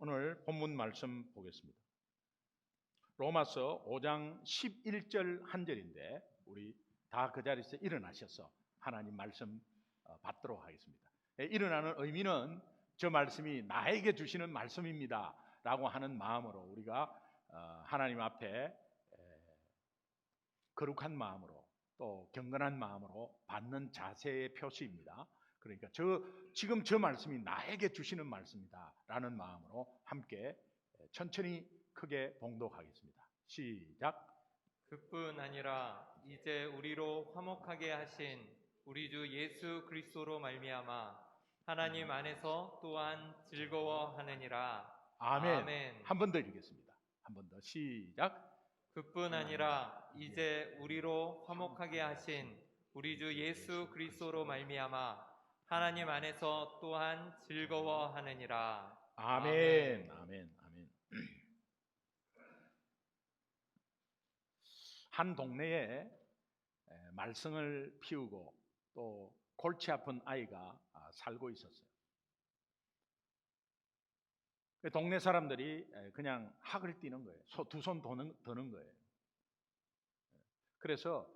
오늘 본문 말씀 보겠습니다. 로마서 5장 11절 한 절인데 우리 다 그 자리에서 일어나셔서 하나님 말씀 받도록 하겠습니다. 일어나는 의미는 저 말씀이 나에게 주시는 말씀입니다 라고 하는 마음으로 우리가 하나님 앞에 거룩한 마음으로 또 경건한 마음으로 받는 자세의 표시입니다. 그러니까 지금 저 말씀이 나에게 주시는 말씀이다 라는 마음으로 함께 천천히 크게 봉독하겠습니다. 시작. 그뿐 아니라 이제 우리로 화목하게 하신 우리 주 예수 그리스도로 말미암아 하나님 안에서 또한 즐거워하느니라. 아멘. 아멘. 한 번 더 읽겠습니다. 한 번 더 시작. 그뿐 아니라 이제 우리로 화목하게 하신 우리 주 예수 그리스도로 말미암아 하나님 안에서 또한 즐거워하느니라. 아멘. 아멘. 아멘. 한 동네에 말썽을 피우고 또 골치 아픈 아이가 살고 있었어요. 동네 사람들이 그냥 학을 띄는 거예요. 두 손 드는 거예요. 그래서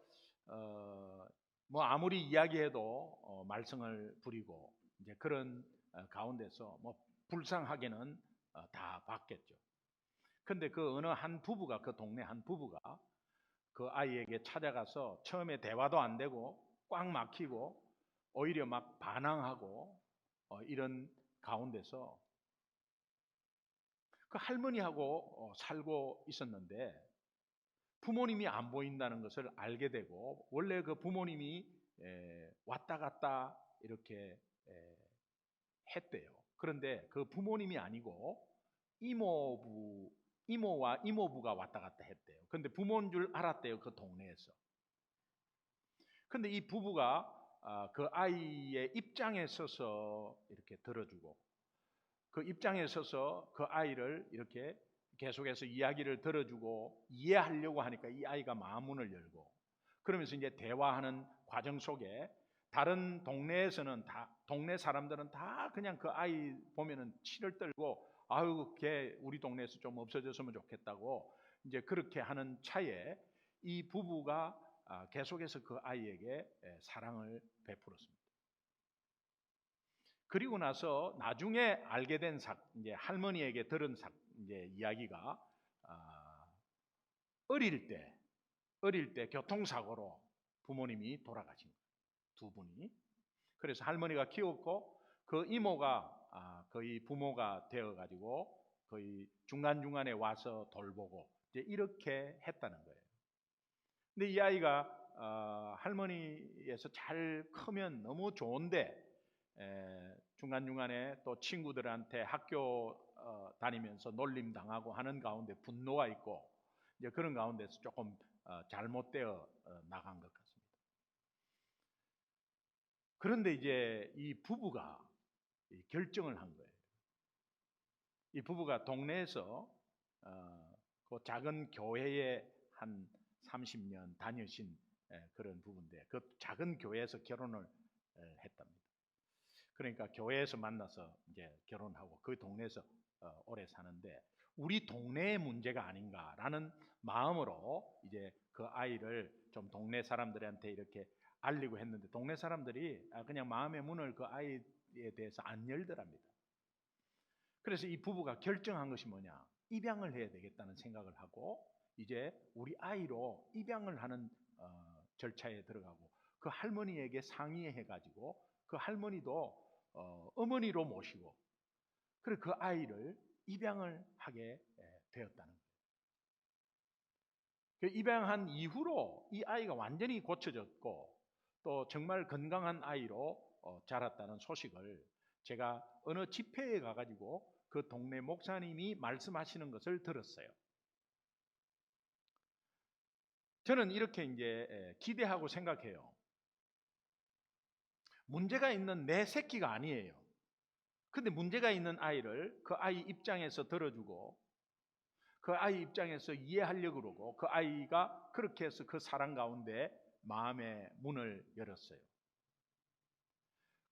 뭐 아무리 이야기해도 말썽을 부리고 이제 그런 가운데서 뭐 불쌍하게는 다 받겠죠. 근데 그 어느 한 부부가 그 동네 한 부부가 그 아이에게 찾아가서 처음에 대화도 안 되고 꽉 막히고 오히려 막 반항하고 이런 가운데서 그 할머니하고 살고 있었는데 부모님이 안 보인다는 것을 알게 되고 원래 그 부모님이 왔다 갔다 이렇게 했대요. 그런데 그 부모님이 아니고 이모와 이모부가 왔다 갔다 했대요. 근데 부모인 줄 알았대요. 그 동네에서. 근데 이 부부가 그 아이의 입장에 서서 이렇게 들어주고 그 입장에 서서 그 아이를 이렇게 계속해서 이야기를 들어주고 이해하려고 하니까 이 아이가 마음문을 열고 그러면서 이제 대화하는 과정 속에 다른 동네에서는 동네 사람들은 다 그냥 그 아이 보면은 치를 떨고 아유 걔 우리 동네에서 좀 없어졌으면 좋겠다고 이제 그렇게 하는 차에 이 부부가 계속해서 그 아이에게 사랑을 베풀었습니다. 그리고 나서 나중에 알게 된 이제 할머니에게 들은 이제 이야기가 어릴 때 교통사고로 부모님이 돌아가신 거예요. 두 분이. 그래서 할머니가 키웠고 그 이모가 거의 부모가 되어가지고 거의 중간중간에 와서 돌보고 이제 이렇게 했다는 거예요. 근데 이 아이가 할머니에서 잘 크면 너무 좋은데 중간중간에 또 친구들한테 학교 다니면서 놀림 당하고 하는 가운데 분노가 있고 이제 그런 가운데서 조금 잘못되어 나간 것 같습니다. 그런데 이제 이 부부가 결정을 한 거예요. 이 부부가 동네에서 그 작은 교회에 한 30년 다니신 그런 부부인데 그 작은 교회에서 결혼을 했답니다. 그러니까 교회에서 만나서 이제 결혼하고 그 동네에서 오래 사는데 우리 동네의 문제가 아닌가라는 마음으로 이제 그 아이를 좀 동네 사람들한테 이렇게 알리고 했는데 동네 사람들이 그냥 마음의 문을 그 아이에 대해서 안 열더랍니다. 그래서 이 부부가 결정한 것이 뭐냐? 입양을 해야 되겠다는 생각을 하고 이제 우리 아이로 입양을 하는 절차에 들어가고 그 할머니에게 상의해가지고 그 할머니도 어머니로 모시고 그리고 그 아이를 입양을 하게 되었다는 거예요. 그 입양한 이후로 이 아이가 완전히 고쳐졌고 또 정말 건강한 아이로 자랐다는 소식을 제가 어느 집회에 가가지고 그 동네 목사님이 말씀하시는 것을 들었어요. 저는 이렇게 이제 기대하고 생각해요. 문제가 있는 내 새끼가 아니에요. 근데 문제가 있는 아이를 그 아이 입장에서 들어주고 그 아이 입장에서 이해하려고 그러고 그 아이가 그렇게 해서 그 사랑 가운데 마음의 문을 열었어요.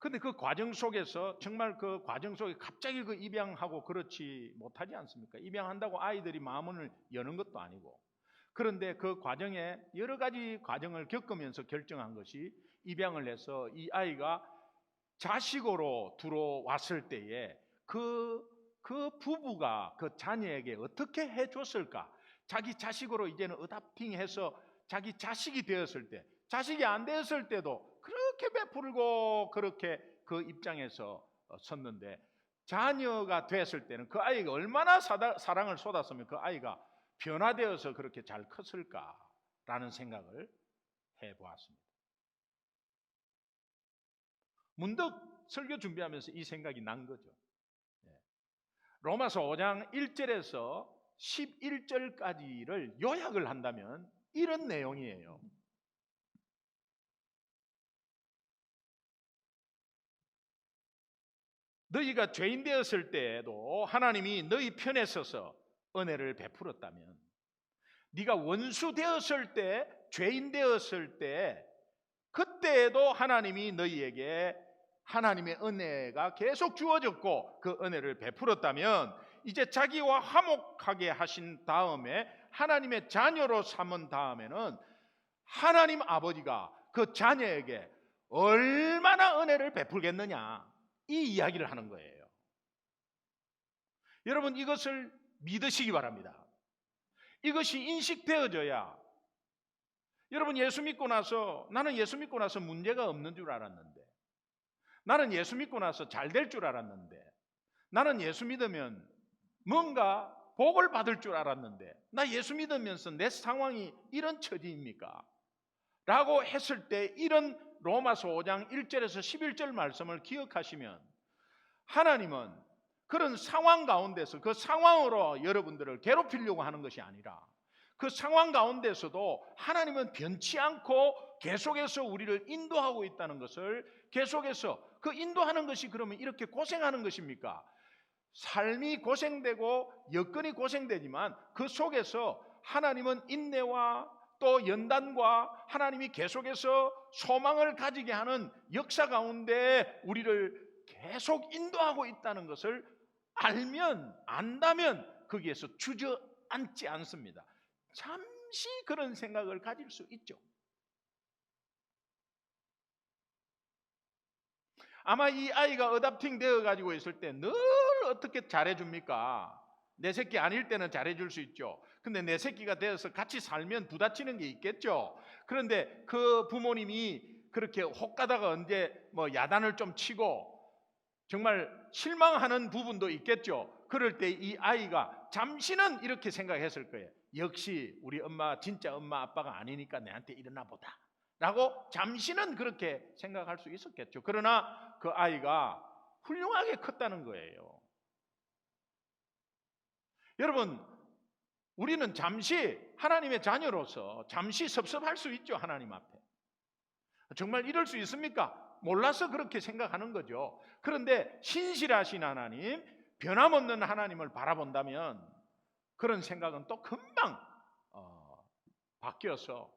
근데 그 과정 속에서 정말 그 과정 속에 갑자기 그 입양하고 그렇지 못하지 않습니까? 입양한다고 아이들이 마음을 여는 것도 아니고. 그런데 그 과정에 여러 가지 과정을 겪으면서 결정한 것이 입양을 해서 이 아이가 자식으로 들어왔을 때에 그 부부가 그 자녀에게 어떻게 해줬을까? 자기 자식으로 이제는 어답팅해서 자기 자식이 되었을 때, 자식이 안 되었을 때도 그렇게 베풀고 그렇게 그 입장에서 섰는데, 자녀가 됐을 때는 그 아이가 얼마나 사랑을 쏟았으면 그 아이가 변화되어서 그렇게 잘 컸을까라는 생각을 해보았습니다. 문득 설교 준비하면서 이 생각이 난 거죠. 로마서 5장 1절에서 11절까지를 요약을 한다면 이런 내용이에요. 너희가 죄인 되었을 때에도 하나님이 너희 편에 서서 은혜를 베풀었다면, 네가 원수 되었을 때, 죄인 되었을 때, 그때에도 하나님이 너희에게 하나님의 은혜가 계속 주어졌고 그 은혜를 베풀었다면, 이제 자기와 화목하게 하신 다음에 하나님의 자녀로 삼은 다음에는 하나님 아버지가 그 자녀에게 얼마나 은혜를 베풀겠느냐, 이 이야기를 하는 거예요. 여러분, 이것을 믿으시기 바랍니다. 이것이 인식되어져야, 여러분, 예수 믿고 나서, 나는 예수 믿고 나서 문제가 없는 줄 알았는데, 나는 예수 믿고 나서 잘 될 줄 알았는데, 나는 예수 믿으면 뭔가 복을 받을 줄 알았는데, 나 예수 믿으면서 내 상황이 이런 처지입니까? 라고 했을 때 이런 로마서 5장 1절에서 11절 말씀을 기억하시면, 하나님은 그런 상황 가운데서 그 상황으로 여러분들을 괴롭히려고 하는 것이 아니라, 그 상황 가운데서도 하나님은 변치 않고 계속해서 우리를 인도하고 있다는 것을, 계속해서 그 인도하는 것이 그러면 이렇게 고생하는 것입니까? 삶이 고생되고 여건이 고생되지만 그 속에서 하나님은 인내와 또 연단과 하나님이 계속해서 소망을 가지게 하는 역사 가운데 우리를 계속 인도하고 있다는 것을 안다면 거기에서 주저앉지 않습니다. 잠시 그런 생각을 가질 수 있죠. 아마 이 아이가 어답팅 되어 가지고 있을 때 늘 어떻게 잘해줍니까? 내 새끼 아닐 때는 잘해줄 수 있죠. 근데 내 새끼가 되어서 같이 살면 부딪히는 게 있겠죠. 그런데 그 부모님이 그렇게 혹가다가 언제 야단을 좀 치고 정말 실망하는 부분도 있겠죠. 그럴 때 이 아이가 잠시는 이렇게 생각했을 거예요. 역시 우리 엄마 진짜 엄마 아빠가 아니니까 내한테 이러나 보다 라고 잠시는 그렇게 생각할 수 있었겠죠. 그러나 그 아이가 훌륭하게 컸다는 거예요. 여러분, 우리는 잠시 하나님의 자녀로서 잠시 섭섭할 수 있죠. 하나님 앞에. 정말 이럴 수 있습니까? 몰라서 그렇게 생각하는 거죠. 그런데 신실하신 하나님, 변함없는 하나님을 바라본다면 그런 생각은 또 금방 바뀌어서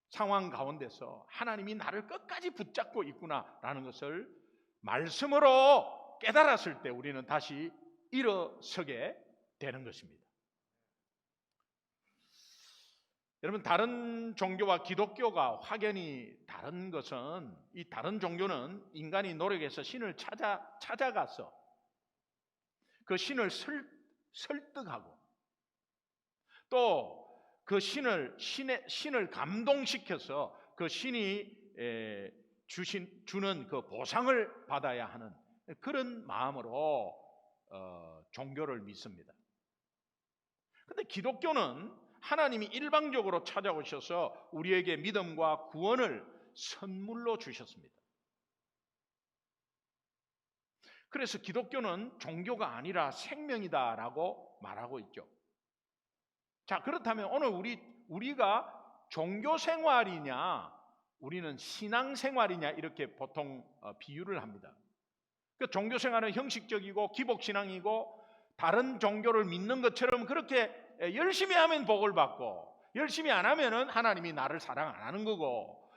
상황 가운데서 하나님이 나를 끝까지 붙잡고 있구나라는 것을 말씀으로 깨달았을 때 우리는 다시 일어서게 되는 것입니다. 여러분, 다른 종교와 기독교가 확연히 다른 것은, 이 다른 종교는 인간이 노력해서 신을 찾아가서 그 신을 설득하고 또 그 신을 감동시켜서 그 신이 주는 그 보상을 받아야 하는 그런 마음으로 종교를 믿습니다. 그런데 기독교는 하나님이 일방적으로 찾아오셔서 우리에게 믿음과 구원을 선물로 주셨습니다. 그래서 기독교는 종교가 아니라 생명이다라고 말하고 있죠. 자, 그렇다면 오늘 우리가 종교 생활이냐, 우리는 신앙 생활이냐, 이렇게 보통 비유를 합니다. 그 종교 생활은 형식적이고 기복 신앙이고 다른 종교를 믿는 것처럼 그렇게 열심히 하면 복을 받고 열심히 안 하면은 하나님이 나를 사랑 안 하는 거고,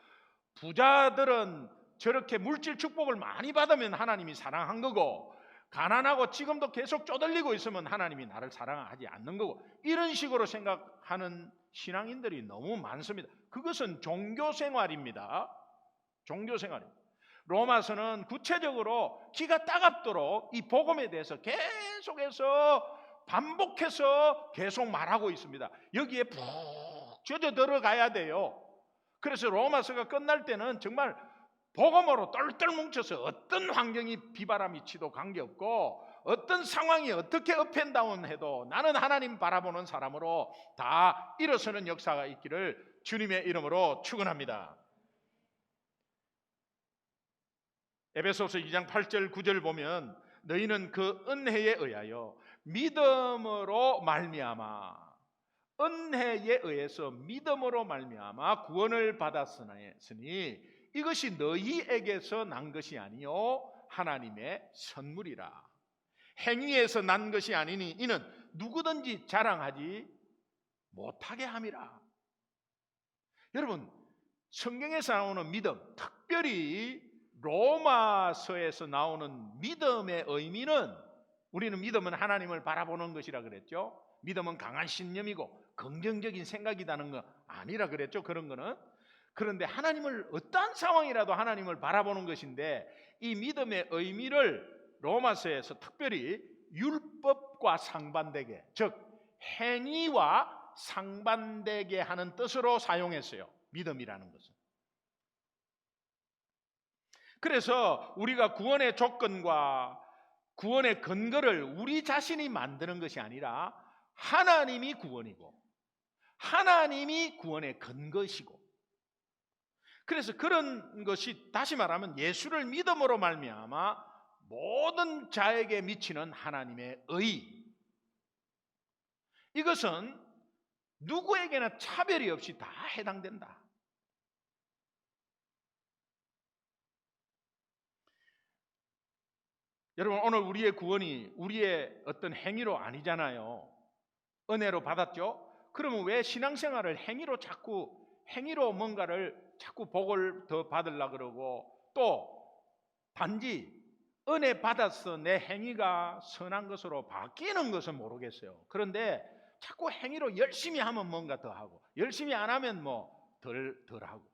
부자들은 저렇게 물질 축복을 많이 받으면 하나님이 사랑한 거고, 가난하고 지금도 계속 쪼들리고 있으면 하나님이 나를 사랑하지 않는 거고, 이런 식으로 생각하는 신앙인들이 너무 많습니다. 그것은 종교생활입니다. 종교생활입니다. 로마서는 구체적으로 기가 따갑도록 이 복음에 대해서 계속해서 반복해서 계속 말하고 있습니다. 여기에 푹 젖어 들어가야 돼요. 그래서 로마서가 끝날 때는 정말 복음으로 똘똘 뭉쳐서 어떤 환경이 비바람이 치도 관계없고 어떤 상황이 어떻게 업앤다운 해도 나는 하나님 바라보는 사람으로 다 일어서는 역사가 있기를 주님의 이름으로 축원합니다. 에베소서 2장 8절 9절 보면 너희는 그 은혜에 의하여 믿음으로 말미암아, 은혜에 의해서 믿음으로 말미암아 구원을 받았으니 이것이 너희에게서 난 것이 아니요 하나님의 선물이라. 행위에서 난 것이 아니니 이는 누구든지 자랑하지 못하게 함이라. 여러분, 성경에서 나오는 믿음, 특별히 로마서에서 나오는 믿음의 의미는, 우리는 믿음은 하나님을 바라보는 것이라 그랬죠. 믿음은 강한 신념이고 긍정적인 생각이라는 거 아니라 그랬죠. 그런 거는. 그런데 하나님을 어떠한 상황이라도 하나님을 바라보는 것인데, 이 믿음의 의미를 로마서에서 특별히 율법과 상반되게, 즉 행위와 상반되게 하는 뜻으로 사용했어요. 믿음이라는 것은. 그래서 우리가 구원의 조건과 구원의 근거를 우리 자신이 만드는 것이 아니라 하나님이 구원이고 하나님이 구원의 근거시고, 그래서 그런 것이 다시 말하면 예수를 믿음으로 말미암아 모든 자에게 미치는 하나님의 의, 이것은 누구에게나 차별이 없이 다 해당된다. 여러분, 오늘 우리의 구원이 우리의 어떤 행위로 아니잖아요. 은혜로 받았죠. 그러면 왜 신앙생활을 행위로 뭔가를 자꾸 복을 더 받으려고 그러고, 또 단지 은혜 받아서 내 행위가 선한 것으로 바뀌는 것은 모르겠어요. 그런데 자꾸 행위로 열심히 하면 뭔가 더 하고, 열심히 안 하면 뭐 덜 하고,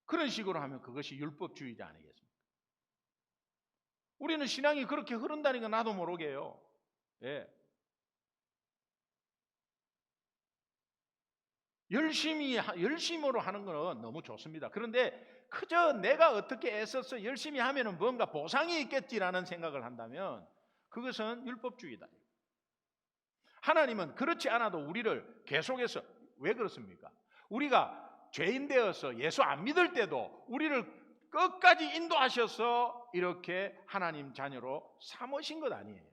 그런 식으로 하면 그것이 율법주의자 아니겠습니까? 우리는 신앙이 그렇게 흐른다니까 나도 모르게요. 예. 열심으로 하는 건 너무 좋습니다. 그런데 그저 내가 어떻게 애써서 열심히 하면 뭔가 보상이 있겠지라는 생각을 한다면 그것은 율법주의다. 하나님은 그렇지 않아도 우리를 계속해서, 왜 그렇습니까? 우리가 죄인 되어서 예수 안 믿을 때도 우리를 끝까지 인도하셔서 이렇게 하나님 자녀로 삼으신 것 아니에요.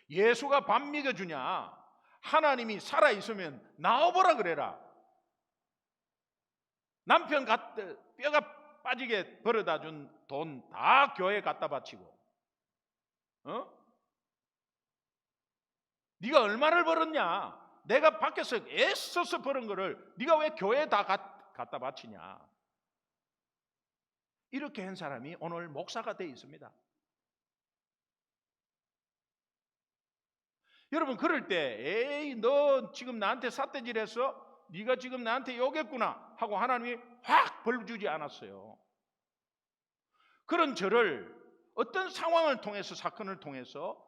예수가 밥 먹여주냐? 하나님이 살아있으면 나와보라 그래라. 남편 뼈가 빠지게 벌어다 준 돈 다 교회에 갖다 바치고, 네가 얼마를 벌었냐? 내가 밖에서 애써서 벌은 거를 네가 왜 교회에 다 갖다 바치냐? 이렇게 한 사람이 오늘 목사가 되어 있습니다. 여러분, 그럴 때 에이 너 지금 나한테 삿대질했어? 네가 지금 나한테 욕했구나 하고 하나님이 확 벌 주지 않았어요. 그런 저를 어떤 상황을 통해서, 사건을 통해서,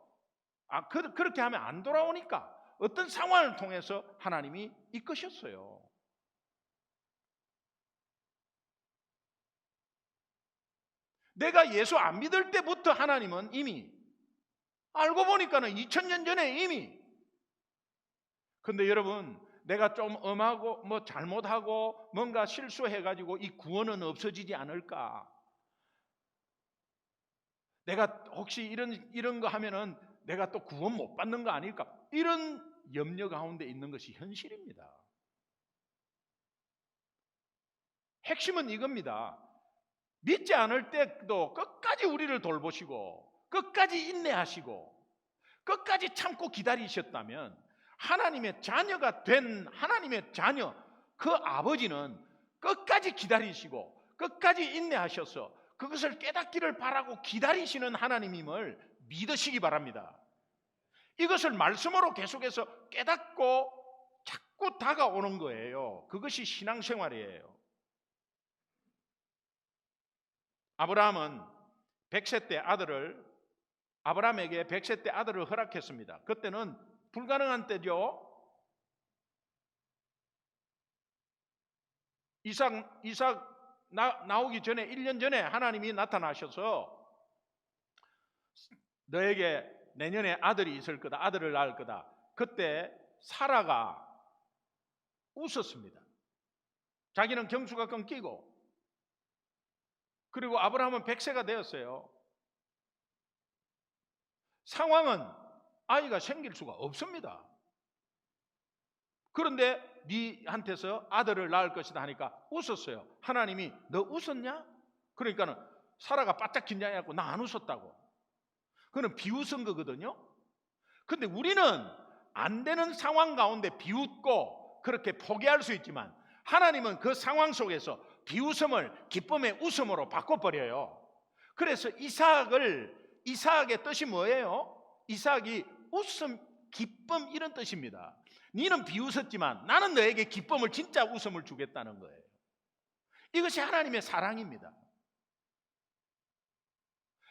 그렇게 하면 안 돌아오니까 어떤 상황을 통해서 하나님이 이끄셨어요. 내가 예수 안 믿을 때부터 하나님은 이미, 알고 보니까는 2000년 전에 이미. 근데 여러분, 내가 좀 엄하고 뭐 잘못하고 뭔가 실수해가지고 이 구원은 없어지지 않을까? 내가 혹시 이런 거 하면은 내가 또 구원 못 받는 거 아닐까? 이런 염려 가운데 있는 것이 현실입니다. 핵심은 이겁니다. 믿지 않을 때도 끝까지 우리를 돌보시고 끝까지 인내하시고 끝까지 참고 기다리셨다면 하나님의 자녀가 된 하나님의 자녀, 그 아버지는 끝까지 기다리시고 끝까지 인내하셔서 그것을 깨닫기를 바라고 기다리시는 하나님임을 믿으시기 바랍니다. 이것을 말씀으로 계속해서 깨닫고 자꾸 다가오는 거예요. 그것이 신앙생활이에요. 아브라함은 100세 때 아브라함에게 100세 때 아들을 허락했습니다. 그때는 불가능한 때죠. 이삭 나오기 전에 1년 전에 하나님이 나타나셔서 너에게 내년에 아들이 있을 거다. 아들을 낳을 거다. 그때 사라가 웃었습니다. 자기는 경수가 끊기고, 그리고 아브라함은 100세가 되었어요. 상황은 아이가 생길 수가 없습니다. 그런데 네한테서 아들을 낳을 것이다 하니까 웃었어요. 하나님이 너 웃었냐? 그러니까는 사라가 바짝 긴장해갖고 나 안 웃었다고. 그거는 비웃은 거거든요. 근데 우리는 안 되는 상황 가운데 비웃고 그렇게 포기할 수 있지만, 하나님은 그 상황 속에서 비웃음을 기쁨의 웃음으로 바꿔버려요. 그래서 이삭의 뜻이 뭐예요? 이삭이 웃음, 기쁨 이런 뜻입니다. 너는 비웃었지만 나는 너에게 기쁨을, 진짜 웃음을 주겠다는 거예요. 이것이 하나님의 사랑입니다.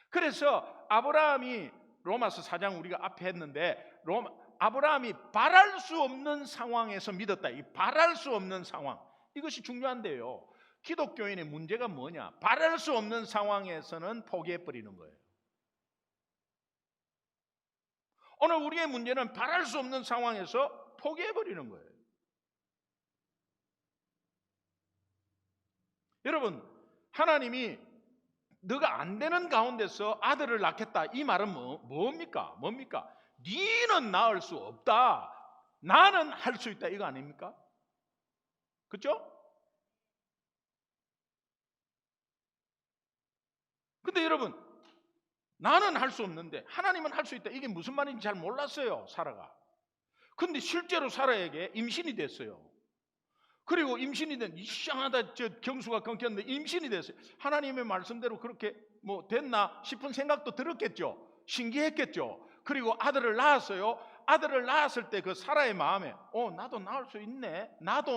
그래서 아브라함이, 로마서 4장 우리가 앞에 했는데, 아브라함이 바랄 수 없는 상황에서 믿었다. 이 바랄 수 없는 상황, 이것이 중요한데요. 기독교인의 문제가 뭐냐? 바랄 수 없는 상황에서는 포기해버리는 거예요. 오늘 우리의 문제는 바랄 수 없는 상황에서 포기해버리는 거예요. 여러분, 하나님이 너가 안 되는 가운데서 아들을 낳겠다, 이 말은 뭡니까? 너는 낳을 수 없다, 나는 할 수 있다, 이거 아닙니까? 그렇죠? 근데 여러분, 나는 할 수 없는데 하나님은 할 수 있다, 이게 무슨 말인지 잘 몰랐어요, 사라가. 근데 실제로 사라에게 임신이 됐어요. 그리고 임신이 된, 이상하다, 경수가 끊겼는데 임신이 됐어요. 하나님의 말씀대로 그렇게 됐나 싶은 생각도 들었겠죠. 신기했겠죠. 그리고 아들을 낳았어요. 아들을 낳았을 때 그 사라의 마음에 나도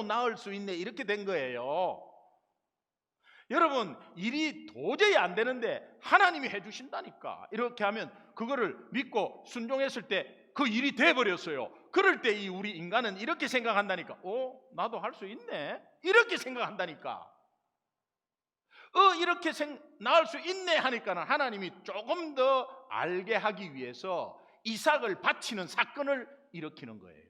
낳을 수 있네, 이렇게 된 거예요. 여러분, 일이 도저히 안 되는데 하나님이 해주신다니까. 이렇게 하면 그거를 믿고 순종했을 때 그 일이 돼버렸어요. 그럴 때 우리 인간은 이렇게 생각한다니까. 나도 할 수 있네, 이렇게 생각한다니까. 이렇게 나을 수 있네 하니까는 하나님이 조금 더 알게 하기 위해서 이삭을 바치는 사건을 일으키는 거예요.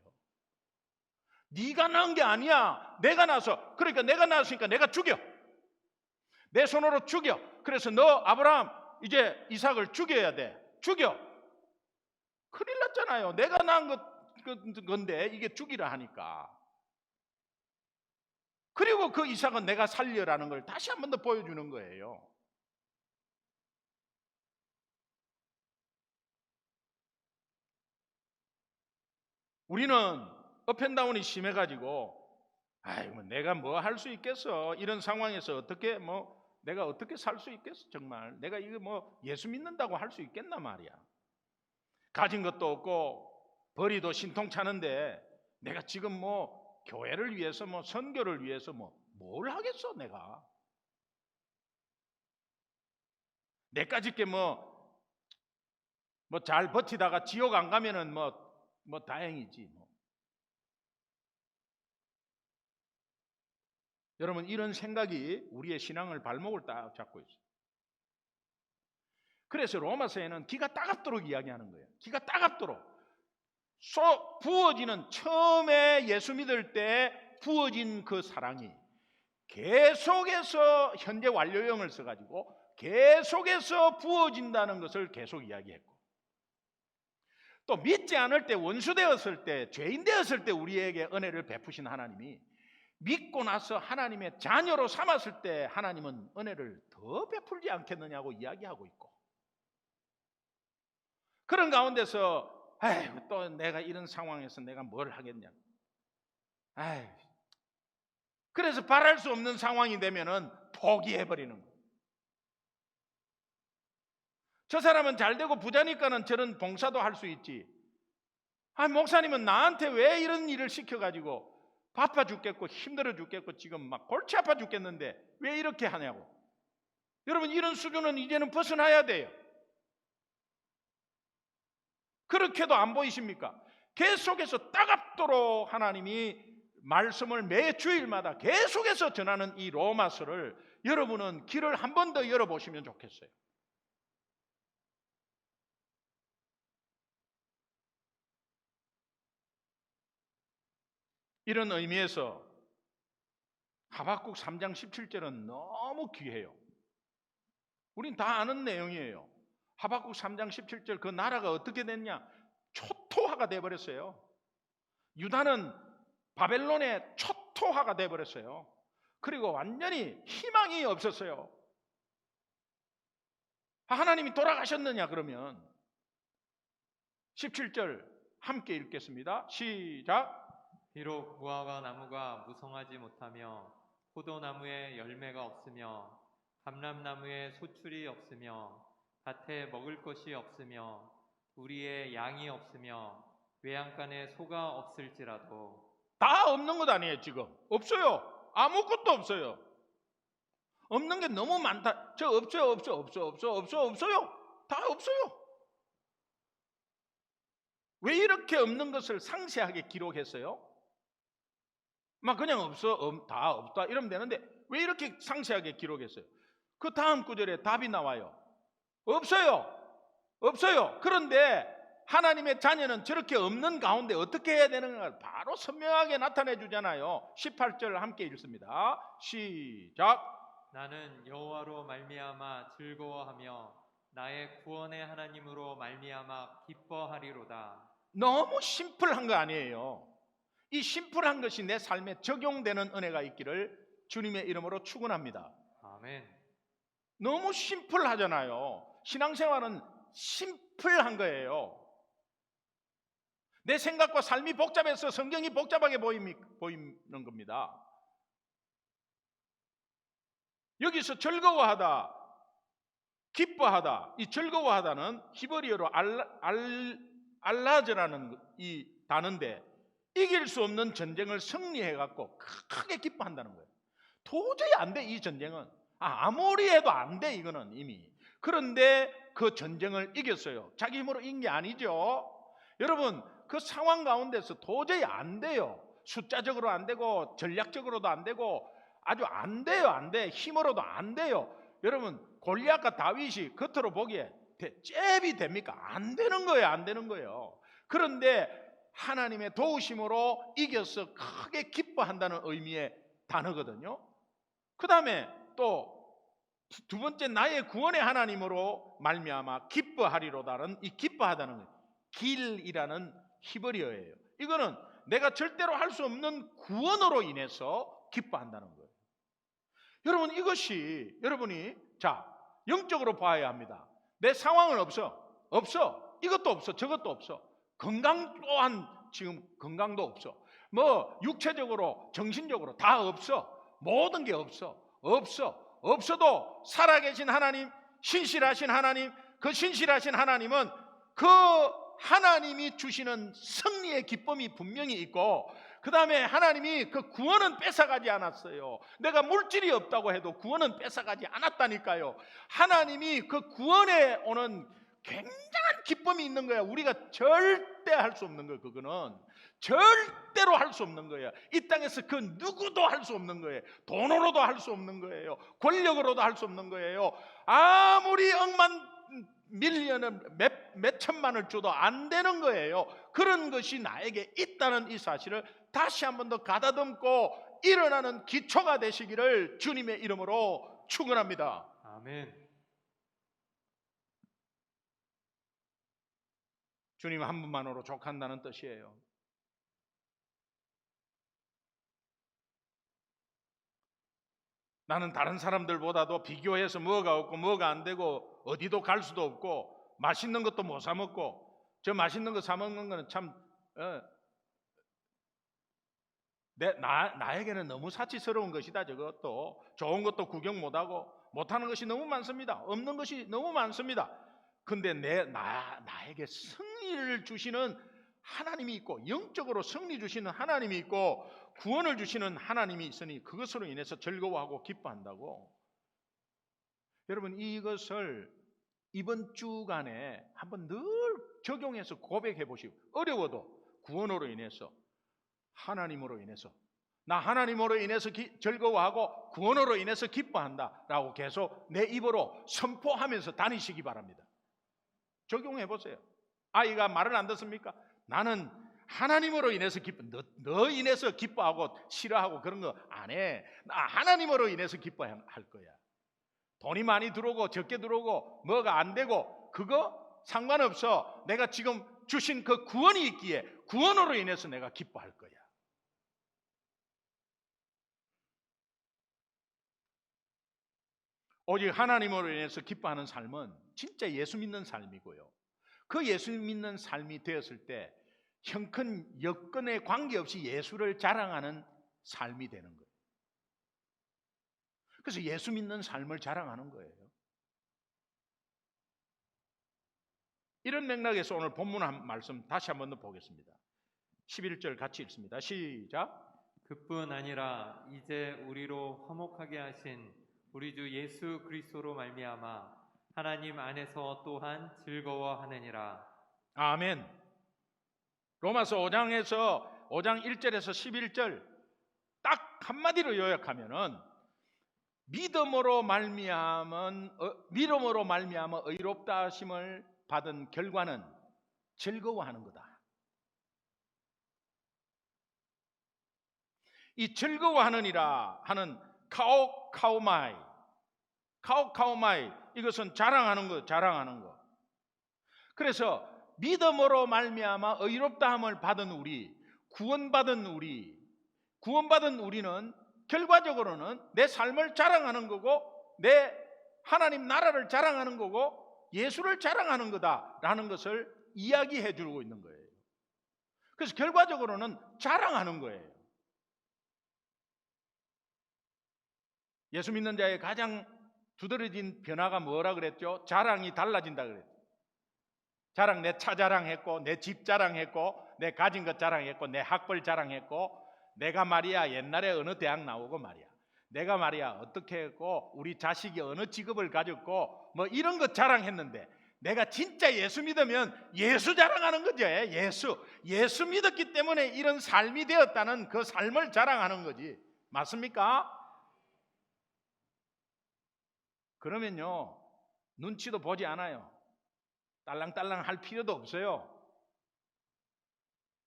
네가 낳은 게 아니야, 내가 낳아서. 그러니까 내가 낳았으니까 내가 죽여, 내 손으로 죽여. 그래서 너 아브라함 이제 이삭을 죽여야 돼. 죽여. 큰일 났잖아요. 내가 낳은 건데 이게 죽이라 하니까. 그리고 그 이삭은 내가 살려라는 걸 다시 한 번 더 보여주는 거예요. 우리는 업앤다운이 심해가지고 내가 뭐 할 수 있겠어, 이런 상황에서 어떻게 내가 어떻게 살 수 있겠어, 정말 내가 이거 예수 믿는다고 할 수 있겠나 말이야. 가진 것도 없고 벌이도 신통찮은데 내가 지금 교회를 위해서 선교를 위해서 뭘 하겠어, 내가. 내까짓 게 잘 버티다가 지옥 안 가면은 다행이지. 여러분, 이런 생각이 우리의 신앙을 발목을 딱 잡고 있어요. 그래서 로마서에는 기가 따갑도록 이야기하는 거예요. 기가 따갑도록 부어지는, 처음에 예수 믿을 때 부어진 그 사랑이 계속해서 현재 완료형을 써가지고 계속해서 부어진다는 것을 계속 이야기했고, 또 믿지 않을 때, 원수 되었을 때, 죄인 되었을 때 우리에게 은혜를 베푸신 하나님이 믿고 나서 하나님의 자녀로 삼았을 때 하나님은 은혜를 더 베풀지 않겠느냐고 이야기하고 있고, 그런 가운데서 또 내가 이런 상황에서 내가 뭘 하겠냐, 그래서 바랄 수 없는 상황이 되면은 포기해버리는 거예요. 저 사람은 잘 되고 부자니까는 저런 봉사도 할 수 있지. 목사님은 나한테 왜 이런 일을 시켜가지고 바빠 죽겠고 힘들어 죽겠고 지금 막 골치 아파 죽겠는데 왜 이렇게 하냐고. 여러분, 이런 수준은 이제는 벗어나야 돼요. 그렇게도 안 보이십니까? 계속해서 따갑도록 하나님이 말씀을 매 주일마다 계속해서 전하는 이 로마서를 여러분은 길을 한 번 더 열어보시면 좋겠어요. 이런 의미에서 하박국 3장 17절은 너무 귀해요. 우린 다 아는 내용이에요. 하박국 3장 17절, 그 나라가 어떻게 됐냐? 초토화가 돼버렸어요. 유다는 바벨론의 초토화가 돼버렸어요. 그리고 완전히 희망이 없었어요. 하나님이 돌아가셨느냐 그러면 17절 함께 읽겠습니다. 시작. 비록 무화과 나무가 무성하지 못하며 포도나무에 열매가 없으며 감람나무에 소출이 없으며 밭에 먹을 것이 없으며 우리의 양이 없으며 외양간에 소가 없을지라도. 다 없는 것 아니에요. 지금 없어요. 아무것도 없어요. 없는 게 너무 많다. 저 없어요. 없어요. 다 없어요. 왜 이렇게 없는 것을 상세하게 기록했어요? 막 그냥 없어, 다 없다 이러면 되는데 왜 이렇게 상세하게 기록했어요? 그 다음 구절에 답이 나와요. 없어요. 그런데 하나님의 자녀는 저렇게 없는 가운데 어떻게 해야 되는가 바로 선명하게 나타내 주잖아요. 18절 함께 읽습니다. 시작. 나는 여호와로 말미암아 즐거워하며 나의 구원의 하나님으로 말미암아 기뻐하리로다. 너무 심플한 거 아니에요. 이 심플한 것이 내 삶에 적용되는 은혜가 있기를 주님의 이름으로 축원합니다. 아멘. 너무 심플하잖아요. 신앙생활은 심플한 거예요. 내 생각과 삶이 복잡해서 성경이 복잡하게 보이는 겁니다. 여기서 즐거워하다, 기뻐하다, 이 즐거워하다는 히브리어로 알라즈라는 이 단어인데 이길 수 없는 전쟁을 승리해갖고 크게 기뻐한다는 거예요. 도저히 안 돼, 이 전쟁은. 아무리 해도 안 돼, 이거는 이미. 그런데 그 전쟁을 이겼어요. 자기 힘으로 이긴 게 아니죠. 여러분, 그 상황 가운데서 도저히 안 돼요. 숫자적으로 안 되고 전략적으로도 안 되고 아주 안 돼요. 안 돼. 힘으로도 안 돼요. 여러분, 골리앗과 다윗이 겉으로 보기에 잽이 됩니까? 안 되는 거예요. 안 되는 거예요. 그런데 하나님의 도우심으로 이겨서 크게 기뻐한다는 의미의 단어거든요. 그 다음에 또 두 번째, 나의 구원의 하나님으로 말미암아 기뻐하리로다는 이 기뻐하다는 거예요. 길이라는 히브리어예요. 이거는 내가 절대로 할 수 없는 구원으로 인해서 기뻐한다는 거예요. 여러분, 이것이 여러분이 영적으로 봐야 합니다. 내 상황은 없어. 이것도 없어. 저것도 없어. 건강 또한 지금 건강도 없어. 뭐 육체적으로 정신적으로 다 없어. 모든 게 없어도 살아계신 하나님, 신실하신 하나님, 그 신실하신 하나님은 그 하나님이 주시는 승리의 기쁨이 분명히 있고, 그 다음에 하나님이 그 구원은 뺏어가지 않았어요. 내가 물질이 없다고 해도 구원은 뺏어가지 않았다니까요. 하나님이 그 구원에 오는 굉장한 기쁨이 있는 거야. 우리가 절대 할 수 없는 거예요. 그거는 절대로 할 수 없는 거예요. 이 땅에서 그 누구도 할 수 없는 거예요. 돈으로도 할 수 없는 거예요. 권력으로도 할 수 없는 거예요. 아무리 억만 밀리언을 몇 천만을 줘도 안 되는 거예요. 그런 것이 나에게 있다는 이 사실을 다시 한 번 더 가다듬고 일어나는 기초가 되시기를 주님의 이름으로 축원합니다. 아멘. 주님 한 분만으로 족한다는 뜻이에요. 나는 다른 사람들보다도 비교해서 뭐가 없고 뭐가 안 되고 어디도 갈 수도 없고 맛있는 것도 못 사 먹고 저 맛있는 거 사 먹는 거는 참 나에게는 너무 사치스러운 것이다. 저것도 좋은 것도 구경 못하고 못하는 것이 너무 많습니다. 없는 것이 너무 많습니다. 근데 나에게 승리를 주시는 하나님이 있고 영적으로 승리 주시는 하나님이 있고 구원을 주시는 하나님이 있으니 그것으로 인해서 즐거워하고 기뻐한다고. 여러분 이것을 이번 주간에 한번 늘 적용해서 고백해 보시고 어려워도 구원으로 인해서 하나님으로 인해서 나 하나님으로 인해서 즐거워하고 구원으로 인해서 기뻐한다라고 계속 내 입으로 선포하면서 다니시기 바랍니다. 적용해 보세요. 아이가 말을 안 듣습니까? 나는 하나님으로 인해서 너 인해서 기뻐하고 싫어하고 그런 거 안 해. 나 하나님으로 인해서 기뻐할 거야. 돈이 많이 들어오고 적게 들어오고 뭐가 안 되고 그거 상관없어. 내가 지금 주신 그 구원이 있기에 구원으로 인해서 내가 기뻐할 거야. 오직 하나님으로 인해서 기뻐하는 삶은 진짜 예수 믿는 삶이고요. 그 예수 믿는 삶이 되었을 때 형큰 여건에 관계없이 예수를 자랑하는 삶이 되는 거예요. 그래서 예수 믿는 삶을 자랑하는 거예요. 이런 맥락에서 오늘 본문 한 말씀 다시 한번 더 보겠습니다. 11절 같이 읽습니다. 시작. 그뿐 아니라 이제 우리로 화목하게 하신 우리 주 예수 그리스도로 말미암아 하나님 안에서 또한 즐거워하느니라. 아멘. 로마서 5장 1절에서 11절 딱 한마디로 요약하면은 믿음으로 말미암아 의롭다 하심을 받은 결과는 즐거워하는 거다. 이 즐거워하느니라 하는 카오카오마이 이것은 자랑하는 거. 그래서 믿음으로 말미암아 의롭다함을 받은 우리, 구원받은 우리는 결과적으로는 내 삶을 자랑하는 거고 내 하나님 나라를 자랑하는 거고 예수를 자랑하는 거다라는 것을 이야기해 주고 있는 거예요. 그래서 결과적으로는 자랑하는 거예요. 예수 믿는 자의 가장 두드러진 변화가 뭐라 그랬죠? 자랑이 달라진다 그랬죠. 자랑, 내 차 자랑했고 내 집 자랑했고 내 가진 것 자랑했고 내 학벌 자랑했고 내가 말이야 옛날에 어느 대학 나오고 말이야 내가 말이야 어떻게 했고 우리 자식이 어느 직업을 가졌고 뭐 이런 것 자랑했는데 내가 진짜 예수 믿으면 예수 자랑하는 거죠. 예수 믿었기 때문에 이런 삶이 되었다는 그 삶을 자랑하는 거지. 맞습니까? 그러면요 눈치도 보지 않아요. 딸랑딸랑 할 필요도 없어요.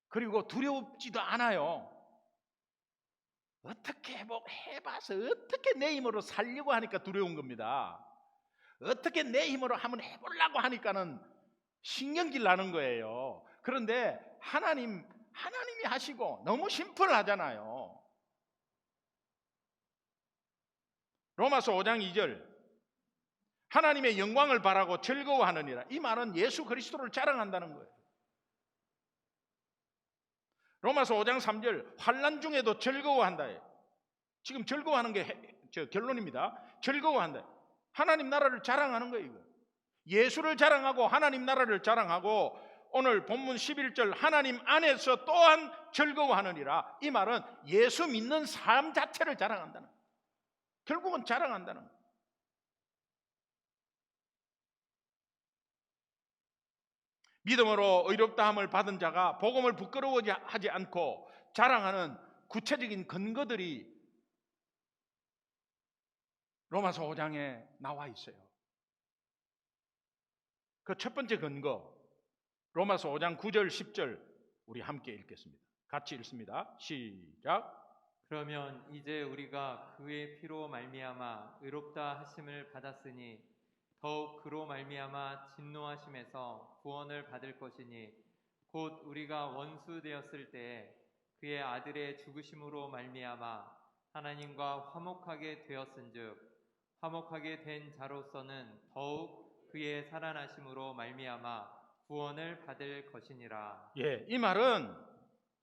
그리고 두렵지도 않아요. 어떻게 해봐서 어떻게 내 힘으로 살려고 하니까 두려운 겁니다. 어떻게 내 힘으로 한번 해보려고 하니까는 신경질 나는 거예요. 그런데 하나님이 하시고 너무 심플하잖아요. 로마서 5장 2절 하나님의 영광을 바라고 즐거워하느니라. 이 말은 예수 그리스도를 자랑한다는 거예요. 로마서 5장 3절 환난 중에도 즐거워한다. 지금 즐거워하는 게 결론입니다. 즐거워한다. 하나님 나라를 자랑하는 거예요. 이거. 예수를 자랑하고 하나님 나라를 자랑하고 오늘 본문 11절 하나님 안에서 또한 즐거워하느니라. 이 말은 예수 믿는 삶 자체를 자랑한다는 거예요. 결국은 자랑한다는 거예요. 믿음으로 의롭다함을 받은 자가 복음을 부끄러워하지 않고 자랑하는 구체적인 근거들이 로마서 5장에 나와 있어요. 그 첫 번째 근거 로마서 5장 9절 10절 우리 함께 읽겠습니다. 같이 읽습니다. 시작. 그러면 이제 우리가 그의 피로 말미암아 의롭다 하심을 받았으니 더욱 그로 말미암아 진노하심에서 구원을 받을 것이니 곧 우리가 원수 되었을 때에 그의 아들의 죽으심으로 말미암아 하나님과 화목하게 되었은즉 화목하게 된 자로서는 더욱 그의 살아나심으로 말미암아 구원을 받을 것이니라. 이 말은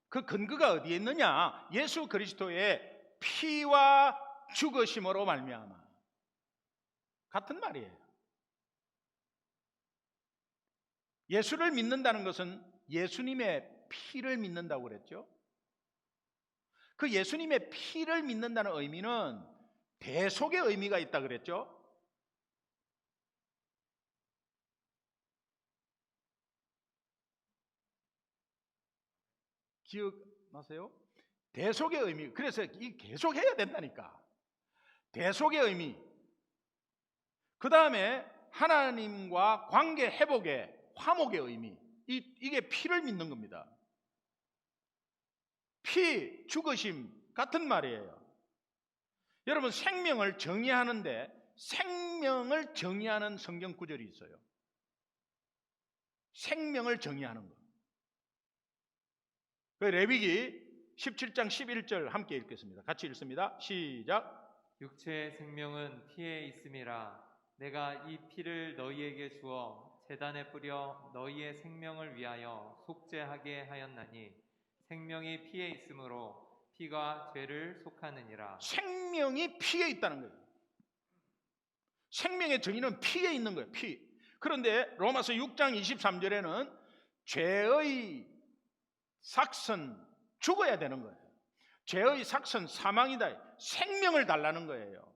그 근거가 어디에 있느냐? 예수 그리스도의 피와 죽으심으로 말미암아. 같은 말이에요. 예수를 믿는다는 것은 예수님의 피를 믿는다고 그랬죠. 그 예수님의 피를 믿는다는 의미는 대속의 의미가 있다 그랬죠. 기억나세요? 대속의 의미. 그래서 이 계속해야 된다니까. 대속의 의미. 그 다음에 하나님과 관계 회복의 화목의 의미. 이게 피를 믿는 겁니다. 피, 죽으심 같은 말이에요. 여러분, 생명을 정의하는데 생명을 정의하는 성경 구절이 있어요. 생명을 정의하는 것. 그 레위기 17장 11절 함께 읽겠습니다. 같이 읽습니다. 시작. 육체의 생명은 피에 있음이라. 내가 이 피를 너희에게 주어 제단에 뿌려 너희의 생명을 위하여 속죄하게 하였나니 생명이 피에 있으므로 피가 죄를 속하느니라. 생명이 피에 있다는 거예요. 생명의 정의는 피에 있는 거예요. 피. 그런데 로마서 6장 23절에는 죄의 삭선, 죽어야 되는 거예요. 죄의 삭선, 사망이다. 생명을 달라는 거예요.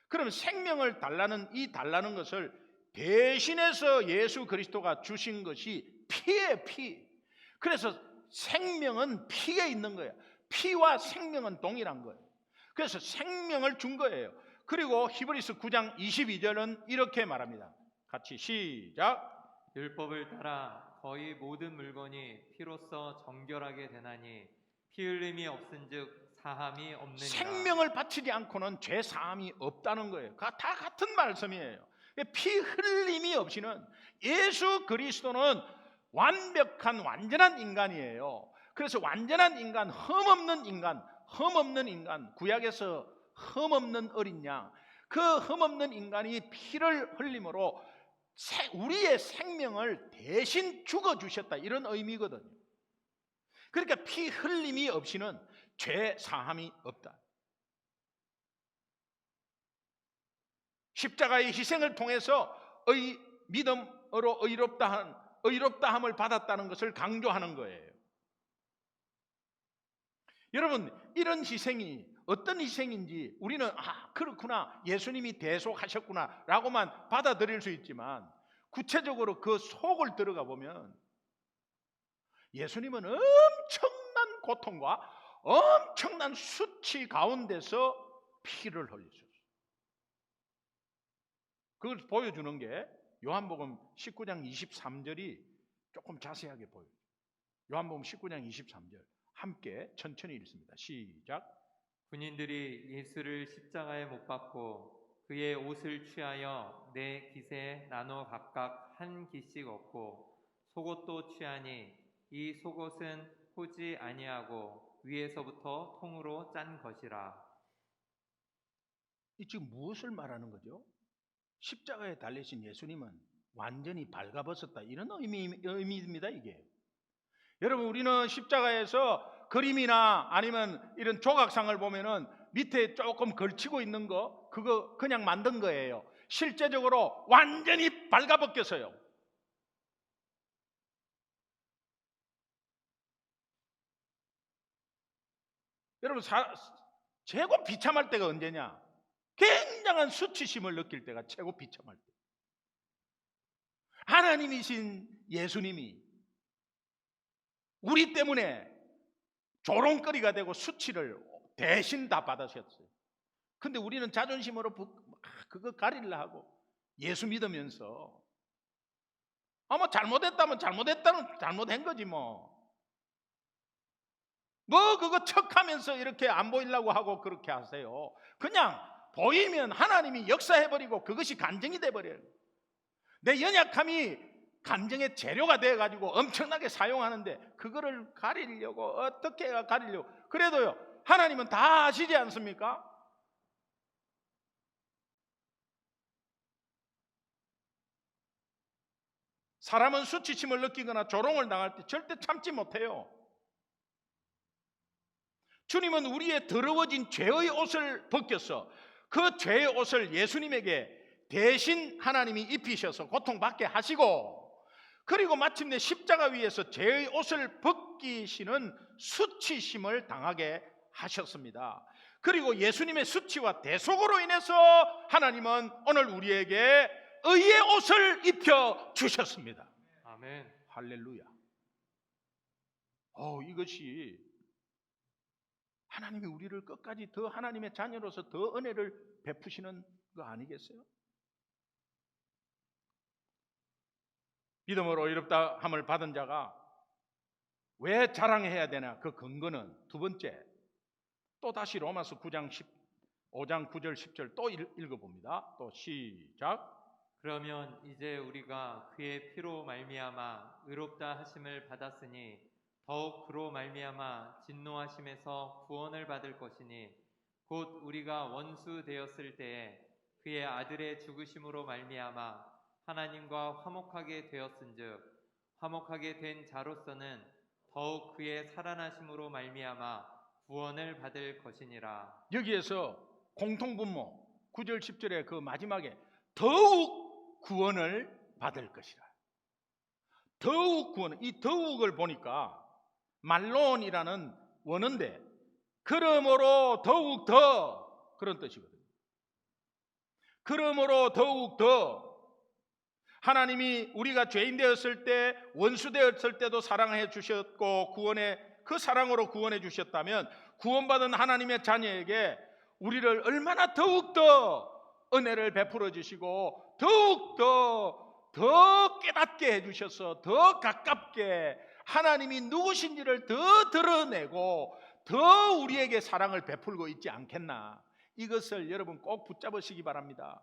그러면 생명을 달라는 것을 대신해서 예수 그리스도가 주신 것이 피예요, 피. 그래서 생명은 피에 있는 거예요. 피와 생명은 동일한 거예요. 그래서 생명을 준 거예요. 그리고 히브리서 9장 22절은 이렇게 말합니다. 같이 시작. 율법을 따라 거의 모든 물건이 피로써 정결하게 되나니 피 흘림이 없은즉 사함이 없느니라. 생명을 바치지 않고는 죄 사함이 없다는 거예요. 다 같은 말씀이에요. 피 흘림이 없이는 예수 그리스도는 완전한 인간이에요. 그래서 완전한 인간, 흠없는 인간, 구약에서 흠없는 어린 양, 그 흠없는 인간이 피를 흘림으로 우리의 생명을 대신 죽어주셨다, 이런 의미거든요. 그러니까 피 흘림이 없이는 죄 사함이 없다. 십자가의 희생을 통해서 믿음으로 의롭다함을 받았다는 것을 강조하는 거예요. 여러분, 이런 희생이 어떤 희생인지 우리는 그렇구나, 예수님이 대속하셨구나 라고만 받아들일 수 있지만, 구체적으로 그 속을 들어가 보면 예수님은 엄청난 고통과 엄청난 수치 가운데서 피를 흘리셨어요. 그걸 보여주는 게 요한복음 19장 23절이 조금 자세하게 보여요. 요한복음 19장 23절 함께 천천히 읽습니다. 시작. 군인들이 예수를 십자가에 못 박고 그의 옷을 취하여 네 깃에 나눠 각각 한 깃씩 얻고 속옷도 취하니 이 속옷은 호지 아니하고 위에서부터 통으로 짠 것이라. 이 지금 무엇을 말하는 거죠? 십자가에 달리신 예수님은 완전히 발가벗었다, 이런 의미입니다. 이게 여러분, 우리는 십자가에서 그림이나 아니면 이런 조각상을 보면은 밑에 조금 걸치고 있는 거, 그거 그냥 만든 거예요. 실제적으로 완전히 발가벗겼어요. 여러분, 최고 비참할 때가 언제냐? 굉장한 수치심을 느낄 때가 최고 비참할 때. 하나님이신 예수님이 우리 때문에 조롱거리가 되고 수치를 대신 다 받으셨어요. 근데 우리는 자존심으로 그거 가리려 하고 예수 믿으면서 뭐 잘못했다면 잘못한 거지 뭐 그거 척하면서 이렇게 안 보이려고 하고 그렇게 하세요. 그냥 보이면 하나님이 역사해버리고 그것이 간증이 돼버려요. 내 연약함이 간증의 재료가 돼가지고 엄청나게 사용하는데 그거를 가리려고, 어떻게 가리려고. 그래도요, 하나님은 다 아시지 않습니까? 사람은 수치심을 느끼거나 조롱을 당할 때 절대 참지 못해요. 주님은 우리의 더러워진 죄의 옷을 벗겨서 그 죄의 옷을 예수님에게 대신 하나님이 입히셔서 고통받게 하시고, 그리고 마침내 십자가 위에서 죄의 옷을 벗기시는 수치심을 당하게 하셨습니다. 그리고 예수님의 수치와 대속으로 인해서 하나님은 오늘 우리에게 의의 옷을 입혀 주셨습니다. 아멘. 할렐루야. 이것이 하나님이 우리를 끝까지 더 하나님의 자녀로서 더 은혜를 베푸시는 거 아니겠어요? 믿음으로 의롭다 함을 받은 자가 왜 자랑해야 되나? 그 근거는 두 번째, 또 다시 로마서 5장 9절 10절 또 읽어봅니다. 또 시작. 그러면 이제 우리가 그의 피로 말미암아 의롭다 하심을 받았으니 더욱 그로 말미암아 진노하심에서 구원을 받을 것이니, 곧 우리가 원수 되었을 때에 그의 아들의 죽으심으로 말미암아 하나님과 화목하게 되었은즉, 화목하게 된 자로서는 더욱 그의 살아나심으로 말미암아 구원을 받을 것이니라. 여기에서 공통분모 9절 10절의 그 마지막에 더욱 구원을 받을 것이라. 더욱 구원, 이 더욱을 보니까 말론이라는 원어인데 그러므로 더욱 더 그런 뜻이거든요. 그러므로 더욱 더 하나님이 우리가 죄인 되었을 때, 원수 되었을 때도 사랑해 주셨고 그 사랑으로 구원해 주셨다면, 구원받은 하나님의 자녀에게 우리를 얼마나 더욱 더 은혜를 베풀어 주시고 더욱 더 깨닫게 해 주셔서 더 가깝게 하나님이 누구신지를 더 드러내고 더 우리에게 사랑을 베풀고 있지 않겠나. 이것을 여러분 꼭 붙잡으시기 바랍니다.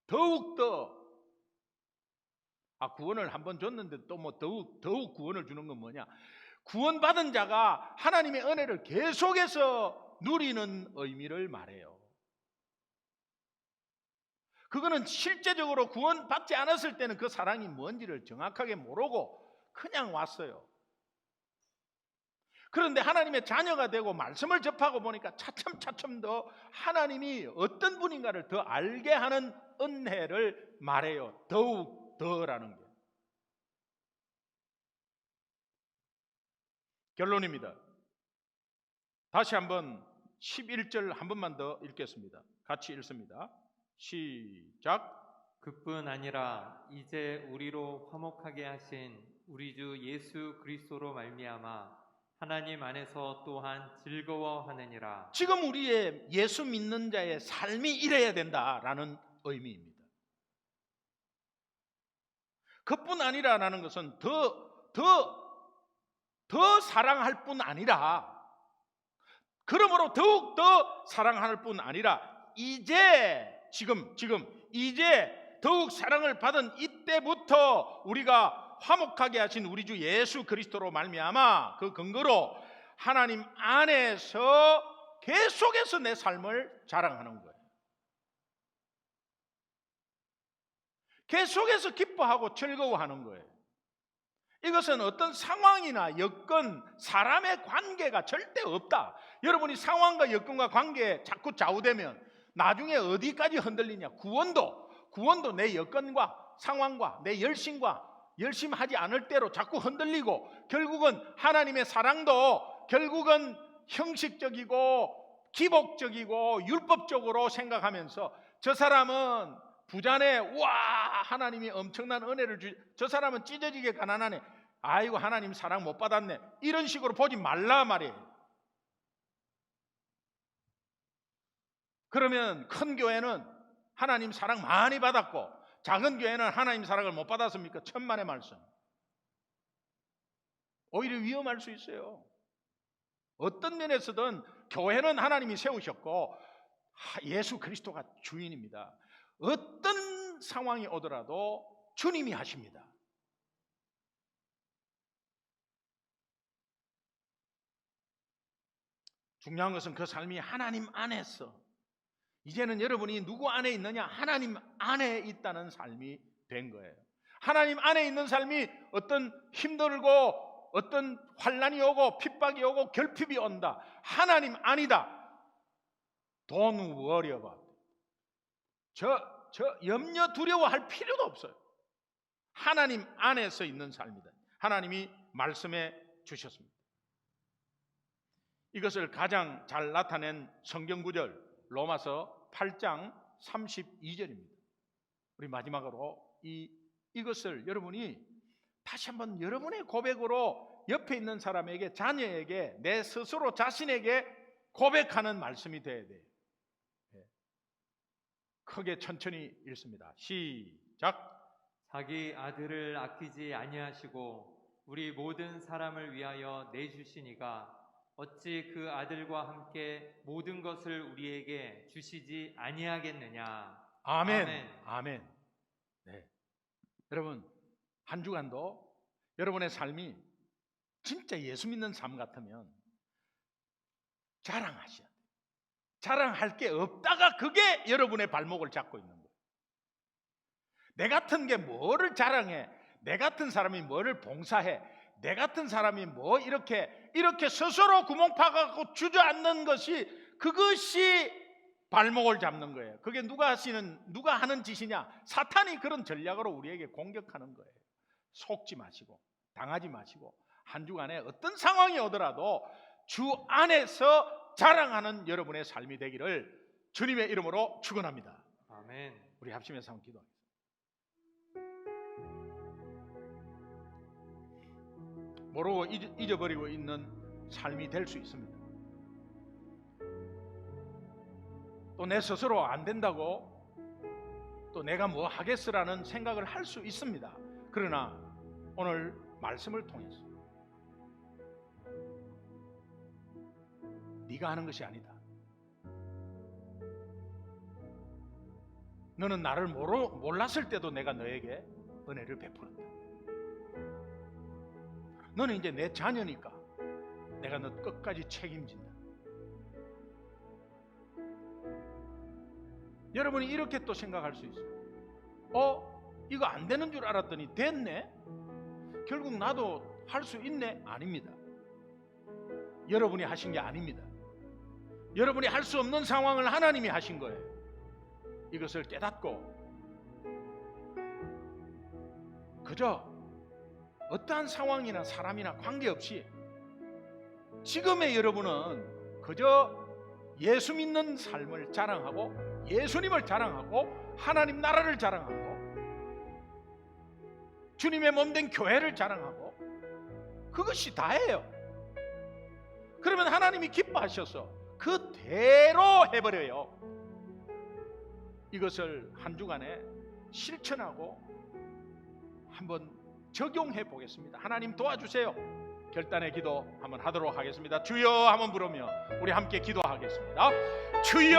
더욱 더. 구원을 한번 줬는데 또 뭐 더욱 구원을 주는 건 뭐냐? 구원받은 자가 하나님의 은혜를 계속해서 누리는 의미를 말해요. 그거는 실제적으로 구원받지 않았을 때는 그 사랑이 뭔지를 정확하게 모르고 그냥 왔어요. 그런데 하나님의 자녀가 되고 말씀을 접하고 보니까 차츰 더 하나님이 어떤 분인가를 더 알게 하는 은혜를 말해요. 더욱 더라는 게. 결론입니다. 다시 한번 11절 한 번만 더 읽겠습니다. 같이 읽습니다. 시작. 그뿐 아니라 이제 우리로 화목하게 하신 우리 주 예수 그리스도로 말미암아 하나님 안에서 또한 즐거워하느니라. 지금 우리의 예수 믿는 자의 삶이 이래야 된다라는 의미입니다. 그뿐 아니라라는 것은 더 사랑할 뿐 아니라, 그러므로 더욱 더 사랑할 뿐 아니라 이제 더욱 사랑을 받은 이때부터 우리가 화목하게 하신 우리 주 예수 그리스도로 말미암아 그 근거로 하나님 안에서 계속해서 내 삶을 자랑하는 거예요. 계속해서 기뻐하고 즐거워하는 거예요. 이것은 어떤 상황이나 여건, 사람의 관계가 절대 없다. 여러분이 상황과 여건과 관계에 자꾸 좌우되면 나중에 어디까지 흔들리냐? 구원도 내 여건과 상황과 내 열심 하지 않을 대로 자꾸 흔들리고, 결국은 하나님의 사랑도 결국은 형식적이고 기복적이고 율법적으로 생각하면서 저 사람은 부자네, 와 하나님이 엄청난 은혜를 저 사람은 찢어지게 가난하네, 아이고 하나님 사랑 못 받았네, 이런 식으로 보지 말라 말이에요. 그러면 큰 교회는 하나님 사랑 많이 받았고 작은 교회는 하나님 사랑을 못 받았습니까? 천만의 말씀. 오히려 위험할 수 있어요. 어떤 면에서든 교회는 하나님이 세우셨고 예수 그리스도가 주인입니다. 어떤 상황이 오더라도 주님이 하십니다. 중요한 것은 그 삶이 하나님 안에서, 이제는 여러분이 누구 안에 있느냐? 하나님 안에 있다는 삶이 된 거예요. 하나님 안에 있는 삶이 어떤 힘들고 어떤 환난이 오고 핍박이 오고 결핍이 온다. 하나님 아니다. Don't worry about it. 저 염려 두려워할 필요도 없어요. 하나님 안에서 있는 삶이다. 하나님이 말씀해 주셨습니다. 이것을 가장 잘 나타낸 성경 구절 로마서 8장 32절입니다. 우리 마지막으로 이것을 여러분이 다시 한번 여러분의 고백으로 옆에 있는 사람에게, 자녀에게, 내 스스로 자신에게 고백하는 말씀이 되어야 돼요. 크게 천천히 읽습니다. 시작. 자기 아들을 아끼지 아니하시고 우리 모든 사람을 위하여 내주시니가 어찌 그 아들과 함께 모든 것을 우리에게 주시지 아니하겠느냐. 아멘. 아멘. 아멘. 네. 여러분, 한 주간도 여러분의 삶이 진짜 예수 믿는 삶 같으면 자랑하셔야 돼요. 자랑할 게 없다가 그게 여러분의 발목을 잡고 있는 거예요. 내 같은 게 뭐를 자랑해? 내 같은 사람이 뭐를 봉사해? 내 같은 사람이 뭐 이렇게 스스로 구멍 파갖고 주저앉는 것이, 그것이 발목을 잡는 거예요. 그게 누가 하는 짓이냐? 사탄이 그런 전략으로 우리에게 공격하는 거예요. 속지 마시고 당하지 마시고 한 주간에 어떤 상황이 오더라도 주 안에서 자랑하는 여러분의 삶이 되기를 주님의 이름으로 축원합니다. 아멘. 우리 합심해서 한번 기도하겠습니다. 모르고 잊어버리고 있는 삶이 될 수 있습니다. 또 내 스스로 안 된다고 또 내가 뭐 하겠으라는 생각을 할 수 있습니다. 그러나 오늘 말씀을 통해서 네가 하는 것이 아니다. 너는 나를 몰랐을 때도 내가 너에게 은혜를 베풀었다. 너는 이제 내 자녀니까 내가 너 끝까지 책임진다. 여러분이 이렇게 또 생각할 수 있어요. 이거 안 되는 줄 알았더니 됐네? 결국 나도 할 수 있네? 아닙니다. 여러분이 하신 게 아닙니다. 여러분이 할 수 없는 상황을 하나님이 하신 거예요. 이것을 깨닫고 그저 어떠한 상황이나 사람이나 관계없이 지금의 여러분은 그저 예수 믿는 삶을 자랑하고 예수님을 자랑하고 하나님 나라를 자랑하고 주님의 몸된 교회를 자랑하고 그것이 다예요. 그러면 하나님이 기뻐하셔서 그대로 해버려요. 이것을 한 주간에 실천하고 한번 적용해 보겠습니다. 하나님 도와주세요. 결단의 기도 한번 하도록 하겠습니다. 주여 한번 부르며 우리 함께 기도하겠습니다. 주여.